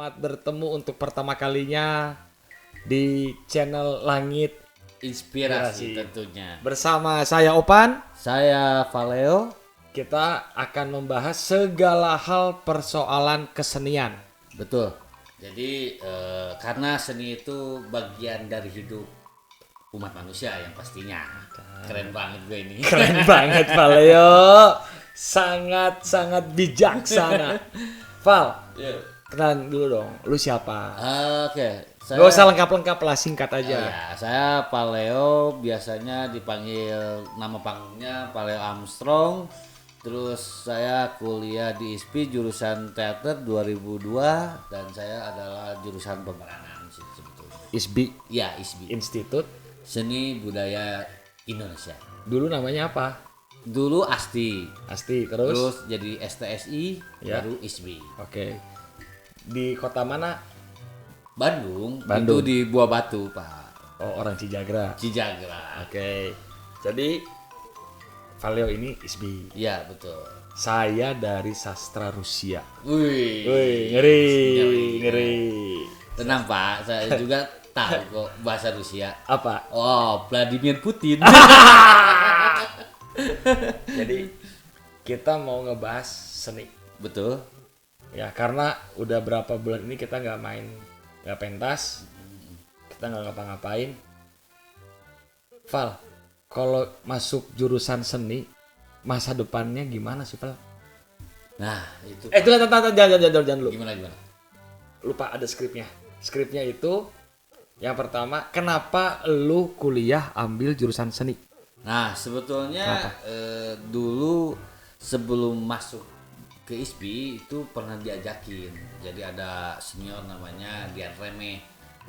selamat bertemu untuk pertama kalinya di channel Langit Inspirasi tentunya. bersama saya Opan. Saya Valeo. Kita akan membahas segala hal persoalan kesenian. Betul. Jadi karena seni itu bagian dari hidup umat manusia yang pastinya. Keren banget gue ini. Keren banget Valeo. Sangat bijaksana. Val, kenalan dulu dong. Lu siapa? Oke. Gak usah lengkap-lengkap lah, singkat aja. Ya, saya Valeo, biasanya dipanggil nama panggungnya Valeo Armstrong. Terus saya kuliah di ISPI jurusan teater 2002 dan saya adalah jurusan pemeranan sebetulnya. ISBI, Ya, ISBI. Institut. Seni Budaya Indonesia. Dulu namanya apa? Dulu ASTI, Asti, terus terus? jadi STSI, Ya. baru ISBI. Oke. Di kota mana? Bandung, Bandung. itu di Buah Batu, Pak. Oh, orang Cijagra. Cijagra. Oke. Jadi Valeo ini ISBI. Iya, betul. Saya dari sastra Rusia. Wih. Wih, ngeri. Tenang, Pak, saya juga tahu kok bahasa Rusia. Apa? Oh, Vladimir Putin. Jadi kita mau ngebahas seni. Betul. Ya, karena udah berapa bulan ini kita nggak pentas, kita nggak ngapa-ngapain. Val, kalau masuk jurusan seni, masa depannya gimana sih, Val? Nah, itu. Itu jangan dulu. Gimana? Lupa ada skripnya. Skripnya itu yang pertama, kenapa lu kuliah ambil jurusan seni? Nah, sebetulnya dulu sebelum masuk ke ISPI itu pernah diajakin. Jadi ada senior namanya Dian Reme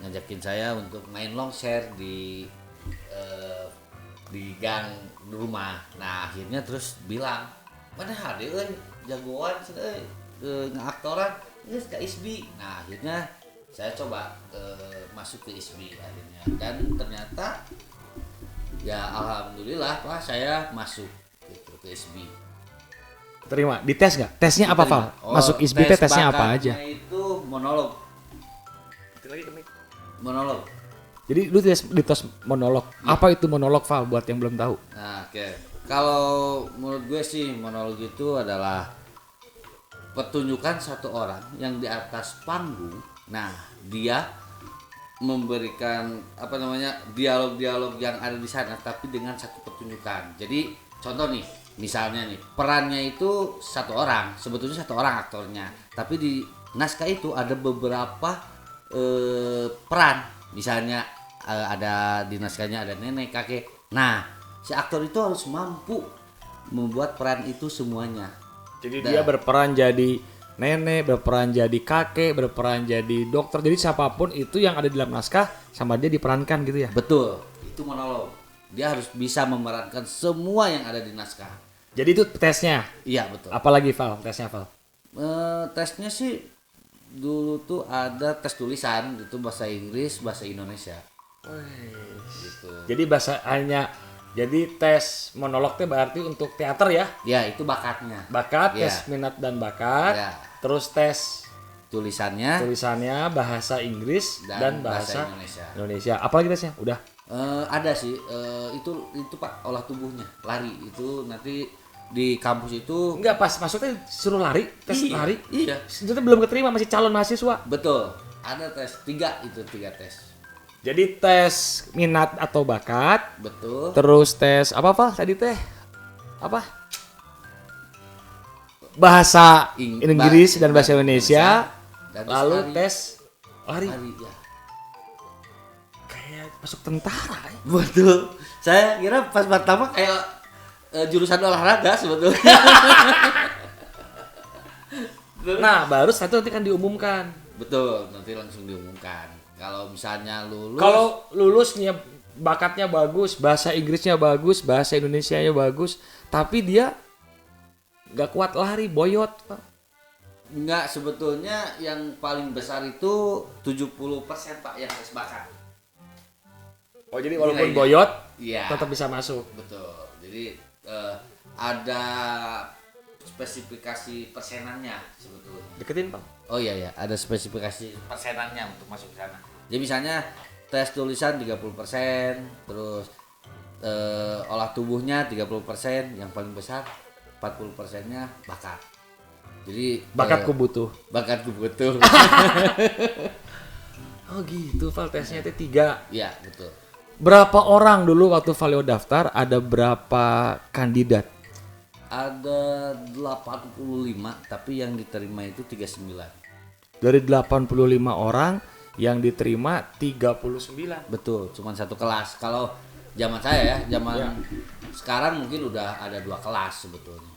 ngajakin saya untuk main longshare di gang rumah. Nah, akhirnya terus bilang, "Mana hade euy, jagoan cenah ngaktoran geus ka ISPI." Nah, akhirnya saya coba masuk ke ISPI akhirnya dan ternyata ya alhamdulillah Pak, saya masuk gitu ke ISBI. Terima, dites nggak? Tesnya apa, Val? Oh, Masuk ISBI tesnya apa bakatnya aja? Itu monolog. Monolog. Jadi lu dites monolog. Apa itu monolog, Val, buat yang belum tahu? Nah, oke. Kalau menurut gue sih monolog itu adalah pertunjukan satu orang yang di atas panggung. Nah, dia memberikan dialog-dialog yang ada di sana tapi dengan satu pertunjukan. Jadi contoh nih, misalnya nih perannya itu satu orang, sebetulnya satu orang aktornya, tapi di naskah itu ada beberapa peran. Misalnya ada di naskahnya ada nenek, kakek. Nah, si aktor itu harus mampu membuat peran itu semuanya. Jadi dia berperan jadi nenek, berperan jadi kakek, berperan jadi dokter. Jadi siapapun itu yang ada di dalam naskah sama dia diperankan gitu ya. Betul, itu monolog. Dia harus bisa memerankan semua yang ada di naskah. Jadi itu tesnya. Iya, betul. Apalagi, Val, tesnya, Val? Tesnya sih dulu tuh ada tes tulisan, itu bahasa Inggris, bahasa Indonesia. Gitu. Jadi tes monolognya berarti untuk teater ya? Ya, itu bakatnya. Bakat, Ya. tes minat dan bakat. Ya. Terus tes Tulisannya tulisannya bahasa Inggris dan bahasa Indonesia. Indonesia. Apalagi tesnya? Udah. Ada sih, itu Pak, olah tubuhnya, lari itu nanti di kampus itu. Enggak, pas masuknya suruh lari, tes Iya, lari. iya. Sebetulnya belum keterima, masih calon mahasiswa. Betul, ada tes tiga tes. Jadi tes minat atau bakat, Betul. terus tes apa tadi teh? Apa? Bahasa Inggris dan bahasa Indonesia. Dan Lalu lari. tes lari. Lari, ya. Kayak masuk tentara ya. Betul. Saya kira pas pertama kayak jurusan olahraga sebetulnya. Nah, baru satu nanti kan diumumkan. Betul, nanti langsung diumumkan. Kalau misalnya lulus. Kalau lulusnya bakatnya bagus, bahasa Inggrisnya bagus, bahasa Indonesianya bagus, tapi dia nggak kuat lari, boyot, Pak. Enggak, sebetulnya yang paling besar itu 70% Pak yang tes bakat. Oh, jadi walaupun Iya. boyot, Iya. tetap bisa masuk. Betul. Jadi ada spesifikasi persenannya sebetulnya. Deketin, Pak. Oh iya, ada spesifikasi persenannya untuk masuk ke sana. Jadi misalnya tes tulisan 30%, terus olah tubuhnya 30%, yang paling besar 40%-nya bakat. Jadi Bakatku butuh. bakatku butuh. Oh gitu, Val, tesnya itu 3. Iya, betul. Berapa orang dulu waktu Valio daftar, ada berapa kandidat? Ada 85, tapi yang diterima itu 39. Dari 85 orang yang diterima 39. Betul, cuma satu kelas. Kalau zaman saya ya, zaman Ya. sekarang mungkin udah ada 2 kelas sebetulnya.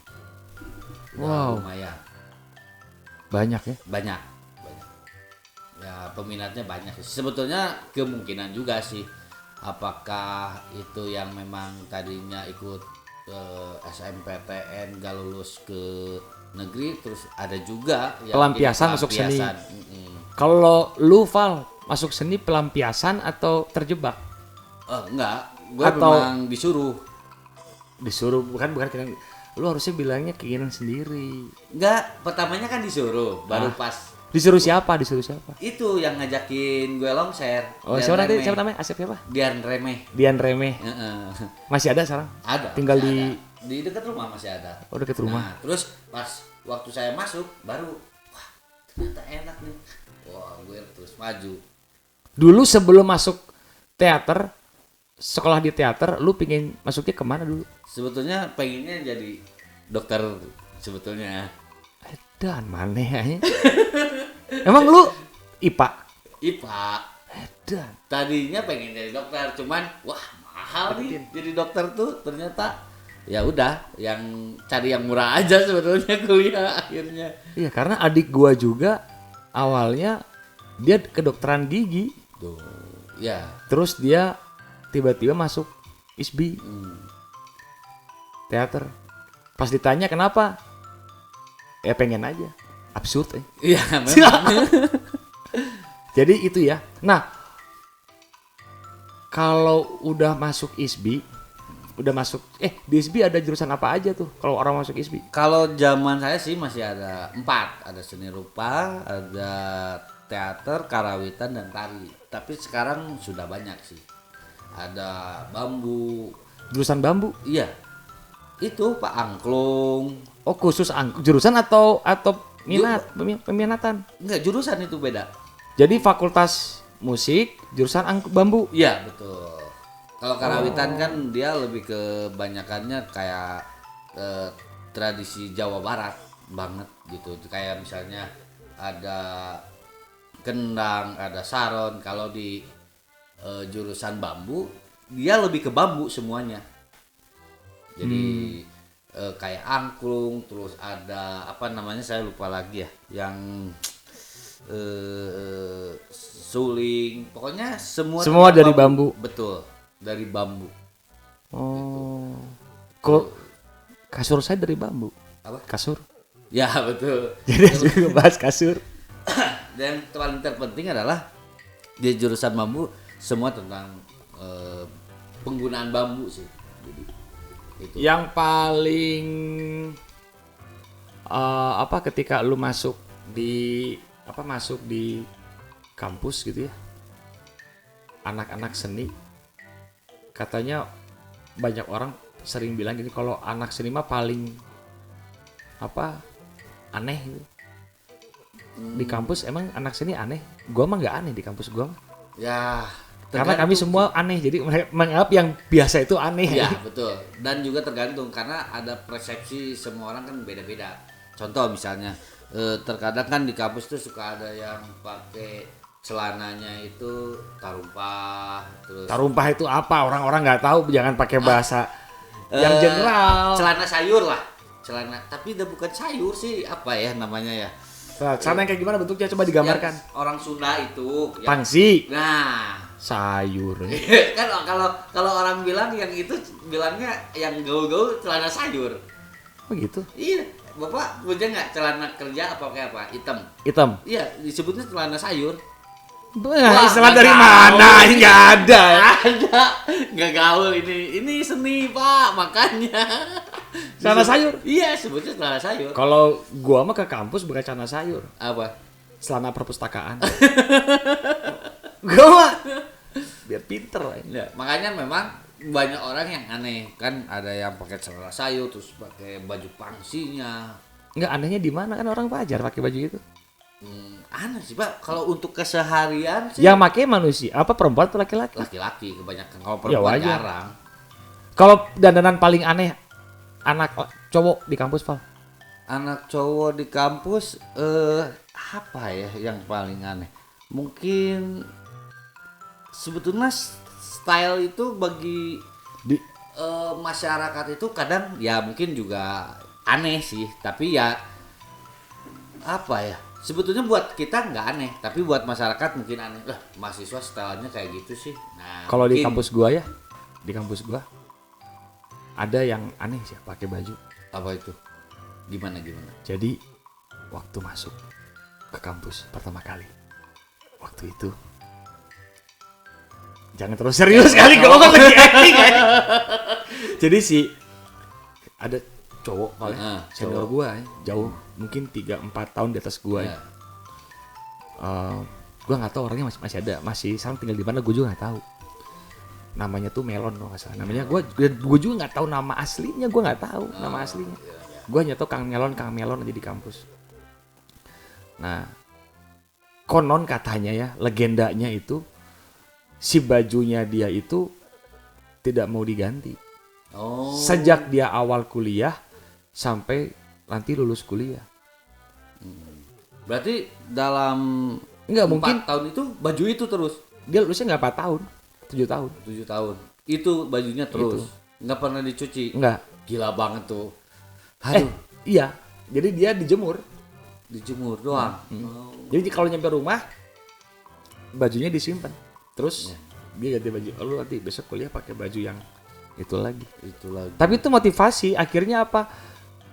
Udah Wow. lumayan. Banyak ya? Banyak. Ya peminatnya banyak. Sebetulnya kemungkinan juga sih. Apakah itu yang memang tadinya ikut SMPTN gak lulus ke negeri, terus ada juga yang Pelampiasan ini masuk seni. pelampiasan. Kalau lu, Val, masuk seni pelampiasan atau terjebak? Enggak, gue Atau- memang disuruh. Disuruh, bukan kira. Lu harusnya bilangnya keinginan sendiri. Enggak, pertamanya kan disuruh, baru pas Disuruh siapa? itu yang ngajakin gue longser. Oh, Dian siapa nanti? Remeh. Siapa namanya? Asep siapa? Dian Remeh. Dian Remeh. Heeh. Masih ada sekarang? Ada. Tinggal masih di- ada. Di dekat rumah masih ada. Oh, deket rumah. Nah, terus pas waktu saya masuk baru wah, ternyata enak nih. Wah, gue terus maju. Dulu sebelum masuk teater, sekolah di teater, lu pingin masuknya kemana dulu? Sebetulnya pengennya jadi dokter sebetulnya. Dan mana ya? Emang lu IPA? IPA. Dan Tadinya pengen jadi dokter, cuman wah mahal nih jadi dokter tuh, ternyata ya udah yang cari yang murah aja sebetulnya kuliah akhirnya. iya, karena adik gua juga awalnya dia kedokteran gigi, Tuh, ya. terus dia tiba-tiba masuk ISBI Hmm. teater. Pas ditanya kenapa? Ya pengen aja. Absurd ya. Iya, memang. Jadi itu ya. Nah, kalau udah masuk ISBI, udah masuk di ISBI ada jurusan apa aja tuh kalau orang masuk ISBI? Kalau zaman saya sih masih ada 4, ada seni rupa, ada teater, karawitan, dan tari. Tapi sekarang sudah banyak sih. Ada bambu, Jurusan bambu. iya, itu Pak Angklung. Oh, khusus jurusan atau minat peminatan. Enggak, jurusan itu beda. Jadi fakultas musik, jurusan bambu. Iya, betul. Kalau karawitan kan dia lebih ke banyakannya kayak tradisi Jawa Barat banget gitu. Kayak misalnya ada kendang, ada saron. Kalau di jurusan bambu, dia lebih ke bambu semuanya. Jadi kayak angklung, terus ada apa namanya saya lupa lagi ya, yang suling, pokoknya semua Semua tentang dari bambu. Betul, dari bambu. Oh. Kok kasur saya dari bambu? Apa? Kasur. Ya betul. Jadi juga bahas kasur. Dan paling terpenting adalah di jurusan bambu semua tentang penggunaan bambu sih. Jadi, itu. Yang paling ketika lu masuk di kampus gitu ya, anak-anak seni, katanya banyak orang sering bilang gini, kalau anak seni mah paling aneh gitu. Di kampus emang anak seni aneh? Gua mah nggak aneh di kampus gua mah. Ya, Karena kami semua aneh, jadi mereka menganggap yang biasa itu aneh. ya betul. Dan juga tergantung karena ada persepsi semua orang kan beda-beda. Contoh misalnya terkadang kan di kampus tuh suka ada yang pakai celananya itu tarumpah, terus Tarumpah itu apa? Orang-orang nggak tahu, jangan pakai bahasa yang general. celana sayur lah, celana tapi udah bukan sayur sih, apa ya namanya ya, Celana yang kayak gimana bentuknya, coba digambarkan. yang orang Sunda itu yang, Pangsi, nah sayur. kan kalau orang bilang yang itu bilangnya yang gaul-gaul celana sayur. Oh gitu. Iya, bapak punya nggak celana kerja apa kayak apa hitam? Hitam. Iya, disebutnya celana sayur. Wah, istilah nggak dari gaul. mana? Ini nggak ada. Ada, nggak gaul ini seni pak, makanya. Celana sayur? Iya, sebutnya celana sayur. Kalau gua mah ke kampus bukan celana sayur. Apa? celana perpustakaan. Gue mah biar pinter lah. Ya, makanya memang banyak orang yang aneh kan, ada yang pakai celana sayur terus pakai baju pangsinya. Enggak, anehnya di mana, kan orang wajar pakai baju itu. Aneh sih Pak, kalau untuk keseharian sih Yang pakai manusia apa, perempuan atau laki-laki? laki-laki kebanyakan, kalau Ya, perempuan wajar. jarang. Kalau dandanan paling aneh anak cowok di kampus, Val? Anak cowok di kampus apa ya yang paling aneh? Mungkin sebetulnya style itu bagi Di masyarakat itu kadang ya mungkin juga aneh sih, tapi ya apa ya? Sebetulnya buat kita nggak aneh, tapi buat masyarakat mungkin aneh. Lah, mahasiswa stylenya kayak gitu sih. Nah, kalau di mungkin- kampus gua ya, di kampus gua ada yang aneh sih pakai baju. apa itu? Gimana? Jadi waktu masuk ke kampus pertama kali, waktu itu jangan terlalu serius kali, gue kan lagi acting kan. Jadi ada cowok paling senior cowok. gua ya, jauh mungkin 3-4 tahun di atas gua ya. Ya. Gua nggak tahu orangnya masih ada, masih sekarang tinggal di mana, gue juga nggak tahu. Namanya tuh Melon kalau nggak salah. Namanya gue juga nggak tahu nama aslinya, gue nggak tahu nama aslinya. Gue hanya tahu Kang Melon aja di kampus. Nah, konon katanya ya, legendanya itu si bajunya dia itu tidak mau diganti. Oh. Sejak dia awal kuliah sampai nanti lulus kuliah. Berarti dalam Enggak 4 mungkin tahun itu baju itu terus. dia lulusnya nggak 4 tahun, 7 tahun. 7 tahun. Itu bajunya terus. Nggak pernah dicuci. Enggak. Gila banget tuh. Aduh, Iya. Jadi dia dijemur. dijemur doang. Jadi kalau nyampe rumah bajunya disimpan. Terus dia ganti baju. Lalu nanti besok kuliah pakai baju yang itu lagi. Itu lagi. Tapi itu motivasi. Akhirnya apa?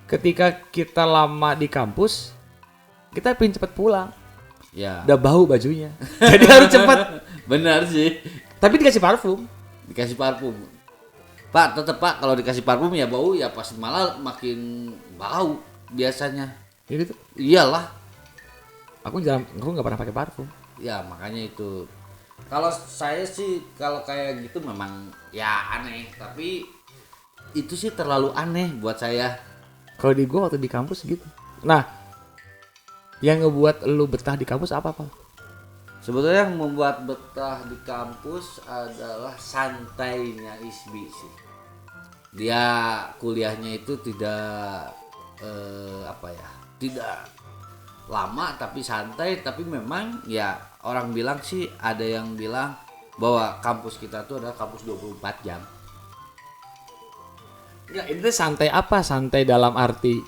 Ketika kita lama di kampus, kita pengen cepet pulang. Ya. Udah bau bajunya. Jadi harus cepet. Benar sih. Tapi dikasih parfum. Dikasih parfum. Pak, tetep Pak, kalau dikasih parfum ya bau, ya pasti malah makin bau biasanya. Jadi tuh. Iyalah. Aku nggak pernah pakai parfum. Ya makanya itu. Kalau saya sih kalau kayak gitu memang ya aneh, tapi itu sih terlalu aneh buat saya. Kalau di gua waktu di kampus gitu. Nah, yang ngebuat lu betah di kampus apa, Pak? Sebetulnya yang membuat betah di kampus adalah santainya ISBI sih. Dia kuliahnya itu tidak tidak lama tapi santai, tapi memang ya orang bilang sih, ada yang bilang bahwa kampus kita tuh adalah kampus 24 jam. Ya, itu santai apa? Santai dalam arti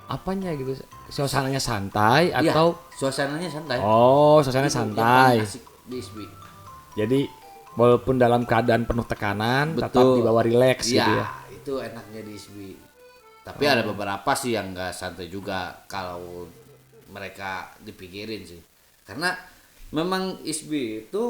apanya gitu? Suasananya santai atau Ya, suasananya santai. oh, suasananya Itu yang santai. paling asik di ISBI. Jadi walaupun dalam keadaan penuh tekanan, tetap Betul. dibawa rileks gitu ya. Itu enaknya di ISBI. Tapi ada beberapa sih yang nggak santai juga kalau mereka dipikirin sih. Karena memang ISBI itu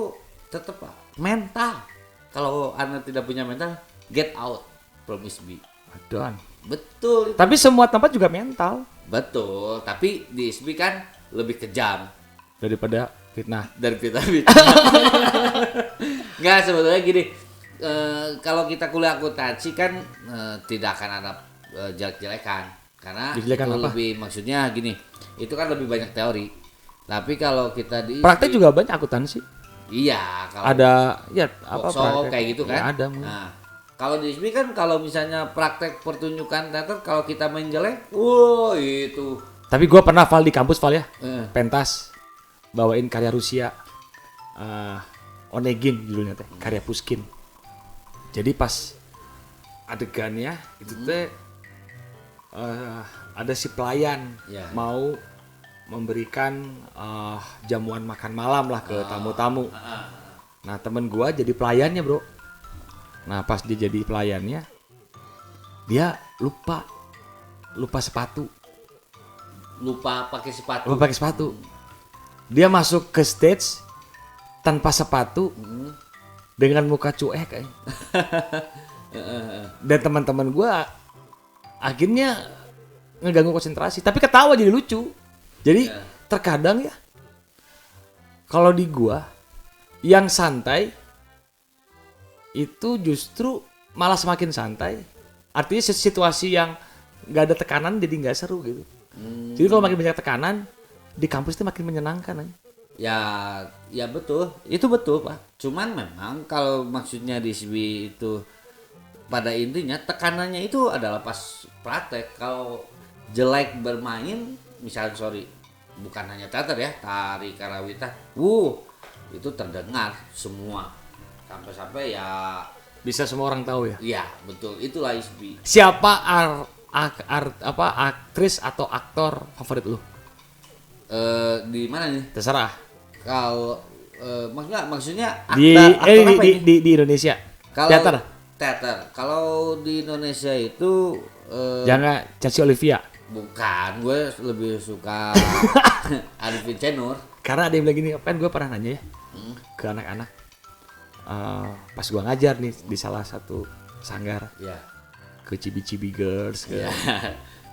tetap mental. Kalau Anda tidak punya mental, get out from ISBI. Aduan. Betul. Tapi semua tempat juga mental Betul. Tapi di ISBI kan lebih kejam daripada fitnah. dari kita. Nggak, sebetulnya gini. Kalau kita kuliah akuntansi kan tidak akan ada jelek-jelekan, karena Jelek-jelekan itu apa? lebih, maksudnya gini, itu kan lebih banyak teori. Tapi kalau kita di Praktek juga banyak akuntansi. iya, kalau Ada ya apa workshop praktek? kayak gitu kan. Ya, ada. Nah, kalau di ISBI kan kalau misalnya praktek pertunjukan teater, kalau kita main jelek, wow itu. Tapi gue pernah Val di kampus Val ya, Eh, pentas bawain karya Rusia, Onegin judulnya teh, karya Pushkin. Jadi pas adegannya itu teh ada si pelayan Ya. mau memberikan jamuan makan malam lah ke tamu-tamu. Nah temen gua jadi pelayannya bro. Nah pas dia jadi pelayannya, dia lupa sepatu, lupa pakai sepatu. lupa pakai sepatu. Dia masuk ke stage tanpa sepatu dengan muka cuek kayaknya. Dan teman-teman gua akhirnya ngeganggu konsentrasi, tapi ketawa jadi lucu. Jadi terkadang ya kalau di gua yang santai itu justru malah semakin santai. Artinya situasi yang nggak ada tekanan jadi nggak seru gitu. Jadi kalau makin banyak tekanan di kampus itu makin menyenangkan. Ya betul, itu betul Pak. Cuman memang kalau maksudnya di SB itu pada intinya tekanannya itu adalah pas praktek. Kalau jelek bermain, misalnya bukan hanya teater ya, tari karawitan, itu terdengar semua sampai ya Bisa semua orang tahu ya. iya betul, itulah SB. Siapa aktris atau aktor favorit lu? Di mana nih? Terserah. Kalau maksudnya Di aktor apa ini? di Indonesia. Kalau teater. Kalau di Indonesia itu Jangan Cici Olivia. bukan, gue lebih suka Arifin Cenur. Karena ada yang bilang gini, kan gue pernah nanya ya ke anak-anak. Pas gua ngajar nih di salah satu sanggar, Ya. ke Cibi-Cibi Girls, ke Ya.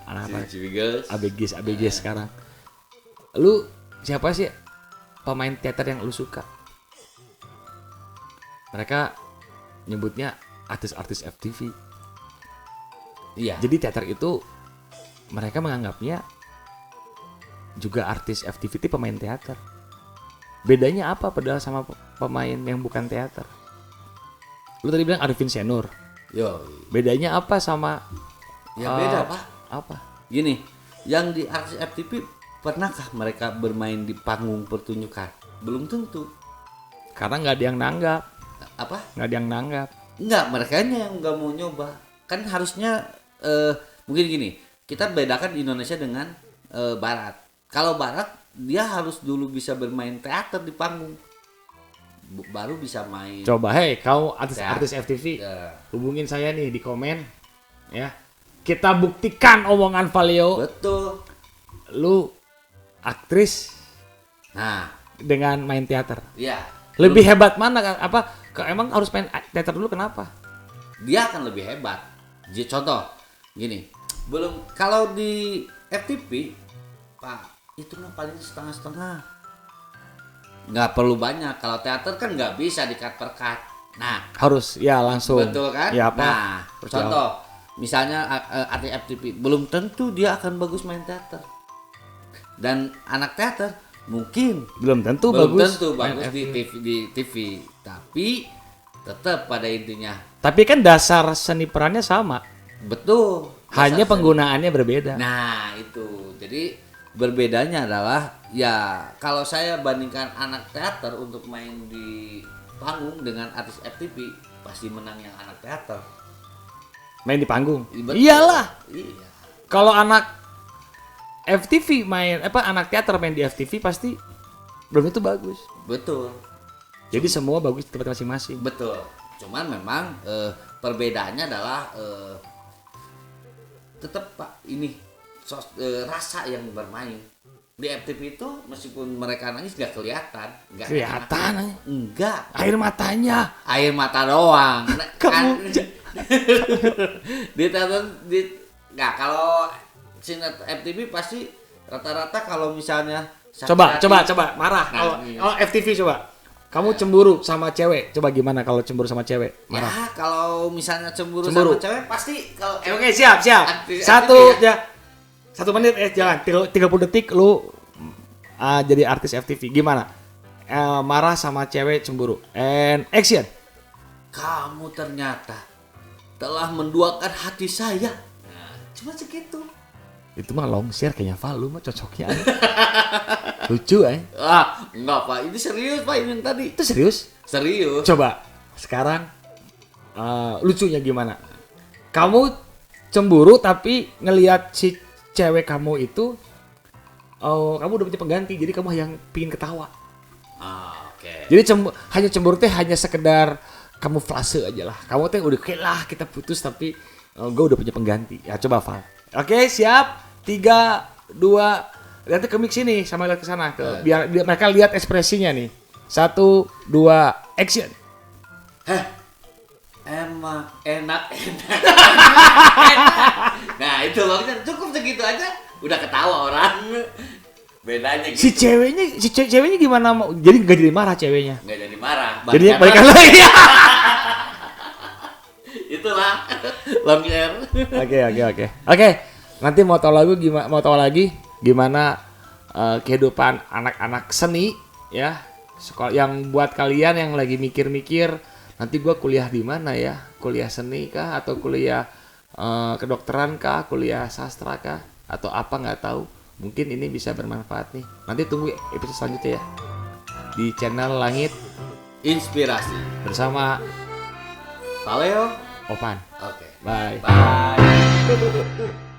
anak-anak Girls. ABG sekarang. Lu siapa sih pemain teater yang lu suka? Mereka nyebutnya artis-artis FTV. Iya. Jadi teater itu mereka menganggapnya juga artis FTV itu pemain teater. Bedanya apa padahal sama pemain yang bukan teater? Lu tadi bilang Arifin Senur. Yo. Bedanya apa sama Ya beda, Pak. apa? Gini, yang di artis FTV pernahkah mereka bermain di panggung pertunjukan? Belum tentu. Karena nggak ada yang nanggap, Apa? nggak ada yang nanggap. Enggak, mereka yang nggak mau nyoba. Kan harusnya mungkin gini, kita bedakan Indonesia dengan Barat. Kalau Barat dia harus dulu bisa bermain teater di panggung, baru bisa main. Coba, hei, kau artis FTV, Ya. hubungin saya nih di komen, ya. Kita buktikan omongan Valeo. Betul. Lu aktris Nah, dengan main teater. ya. Lebih hebat mana? Apa? Emang harus main teater dulu kenapa? Dia akan lebih hebat. Contoh, gini, belum kalau di FTV, Pak, itu mah paling setengah-setengah. Nggak perlu banyak. Kalau teater kan nggak bisa di-cut per cut. Nah, Harus ya langsung. betul kan? Ya apa? Nah, contoh, misalnya artis FTV, belum tentu dia akan bagus main teater. Dan anak teater mungkin Belum tentu belum bagus. tentu main bagus FTV. di TV, tapi tetap pada intinya Tapi kan dasar seni perannya sama. betul. Hanya Dasar penggunaannya berbeda. Nah itu, jadi berbedanya adalah ya kalau saya bandingkan anak teater untuk main di panggung dengan artis FTV pasti menang yang anak teater. Main di panggung. Betul. Iyalah. Iya. Kalau anak FTV anak teater main di FTV pasti belum itu bagus. Betul, Jadi semua bagus di tempat masing-masing. betul. Cuman memang perbedaannya adalah tetap Pak ini rasa yang bermain. Di FTV itu meskipun mereka nangis nggak kelihatan, nggak Kelihatan, enak. Enggak. air matanya. Air mata doang. Kamu Di teater nggak, kalau sinetron FTV pasti rata-rata kalau misalnya Coba sakit hati- marah. Nah, Kalau iya. FTV coba. Kamu cemburu sama cewek. Coba gimana kalau cemburu sama cewek? Marah. Ya kalau misalnya cemburu Cemburu. sama cewek pasti kalau Oke, siap. Aktif- Satu aktif ya. 1 menit jangan 30 detik lu jadi artis FTV. Gimana? Marah sama cewek cemburu. And action. kamu ternyata telah menduakan hati saya. Nah, cuma segitu. Itu mah long share kayaknya Val, lu mah cocoknya. Lucu Enggak Pak, ini serius Pak, ini yang tadi. Itu serius? Serius. Coba sekarang lucunya gimana? Kamu cemburu tapi ngelihat si cewek kamu itu kamu udah punya pengganti, jadi kamu yang pingin ketawa. Oke. Jadi hanya cemburu teh hanya sekedar kamuflase aja lah. Kamu teh udah oke lah kita putus tapi gue udah punya pengganti. Ya coba Val. Oke, siap. 3, 2, nanti ke mix sini sama lihat ke sana biar mereka lihat ekspresinya nih. 1, 2, action. Emang enak. Nah itu loh, cukup segitu aja udah ketawa orang. Bedanya gitu. Ceweknya gimana mau? Jadi gak jadi marah ceweknya. Nggak jadi marah. Jadi balikan lagi. Itulah long hair. Oke. Nanti mau tahu lagi gimana kehidupan anak-anak seni ya. Sekolah yang buat kalian yang lagi mikir-mikir nanti gua kuliah di mana ya? Kuliah seni kah atau kuliah kedokteran kah, kuliah sastra kah atau apa nggak tahu. Mungkin ini bisa bermanfaat nih. Nanti tunggu episode selanjutnya ya. Di channel Langit Inspirasi bersama Paleo. Opan. Oke. Bye. Bye.